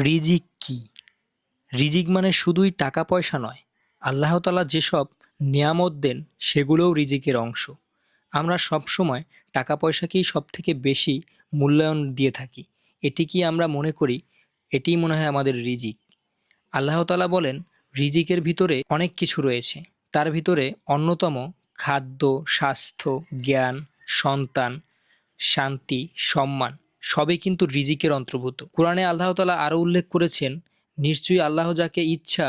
রিজিক কি? রিজিক মানে শুধুই টাকা পয়সা নয়। আল্লাহ তাআলা যেসব নেয়ামত দেন সেগুলোও রিজিকের অংশ। আমরা সবসময় টাকা পয়সাকেই সবথেকে বেশি মূল্যায়ন দিয়ে থাকি। এটি কি আমরা মনে করি এটিই মনে হয় আমাদের রিজিক। আল্লাহ তাআলা বলেন রিজিকের ভিতরে অনেক কিছু রয়েছে। তার ভিতরে অন্যতম খাদ্য, স্বাস্থ্য, জ্ঞান, সন্তান, শান্তি, সম্মান সবই কিন্তু রিজিকের অন্তর্ভুক্ত। কোরআনে আল্লাহ তাআলা আরও উল্লেখ করেছেন, নিশ্চয়ই আল্লাহ যাকে ইচ্ছা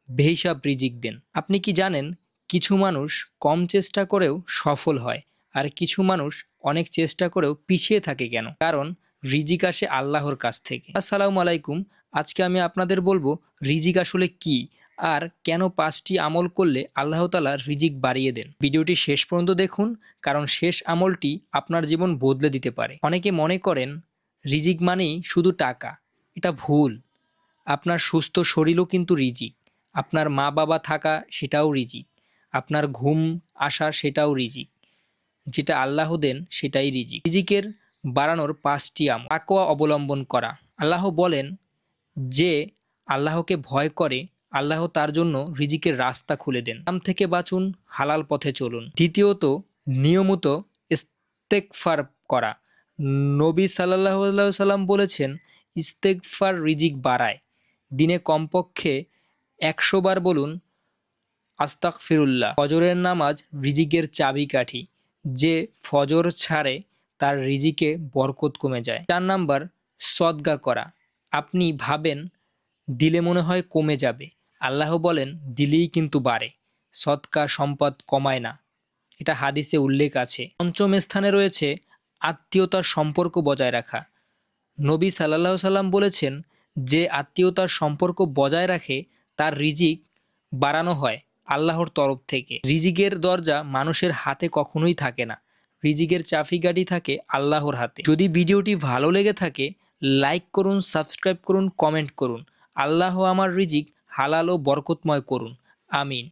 বেহিসাব রিজিক দেন। আপনি কি জানেন কিছু মানুষ কম চেষ্টা করেও সফল হয়, আর কিছু মানুষ অনেক চেষ্টা করেও পিছিয়ে থাকে কেন? কারণ রিজিক আসে আল্লাহর কাছ থেকে। আসসালামু আলাইকুম। আজকে আমি আপনাদের বলবো রিজিক আসলে কি আর কেন 5টি আমল করলে আল্লাহ তাআলা রিজিক বাড়িয়ে দেন। ভিডিওটি শেষ পর্যন্ত দেখুন, কারণ শেষ আমলটি আপনার জীবন বদলে দিতে পারে। অনেকে মনে করেন রিজিক মানেই শুধু টাকা। এটা ভুল। আপনার সুস্থ শরীরও কিন্তু রিজিক। আপনার মা বাবা থাকা সেটাও রিজিক। আপনার ঘুম আসা সেটাও রিজিক। যেটা আল্লাহ দেন সেটাই রিজিক। রিজিকের বাড়ানোর 5টি আমল। তাকওয়া অবলম্বন করা। আল্লাহ বলেন যে আল্লাহকে ভয় করে আল্লাহ তার জন্য রিজিকের রাস্তা খুলে দেন। হারাম থেকে বাঁচুন, হালাল পথে চলুন। দ্বিতীয়ত, নিয়মিত ইস্তেগফার করা। নবী সাল্লাল্লাহু আলাইহি ওয়াসাল্লাম বলেছেন ইস্তেগফার রিজিক বাড়ায়। দিনে কমপক্ষে 100 বার বলুন আস্তাগফিরুল্লাহ। ফজরের নামাজ রিজিকের চাবিকাঠি। যে ফজর ছাড়ে তার রিজিকে বরকত কমে যায়। 4 নাম্বার, সদকা করা। আপনি ভাবেন দিলে মনে হয় কমে যাবে, আল্লাহ বলেন দিলেই কিন্তু বাড়ে। সদকা সম্পদ কমায় না, এটা হাদিসে উল্লেখ আছে। পঞ্চম স্থানে রয়েছে আত্মীয়তার সম্পর্ক বজায় রাখা। নবী সাল্লাল্লাহু সাল্লাম বলেছেন যে আত্মীয়তার সম্পর্ক বজায় রাখে তার রিজিক বাড়ানো হয় আল্লাহর তরফ থেকে। রিজিকের দরজা মানুষের হাতে কখনোই থাকে না, রিজিকের চাবিকাঠি থাকে আল্লাহর হাতে। যদি ভিডিওটি ভালো লেগে থাকে লাইক করুন, সাবস্ক্রাইব করুন, কমেন্ট করুন। আল্লাহ আমার রিজিক হালাল ও বরকতময় করুন। আমিন।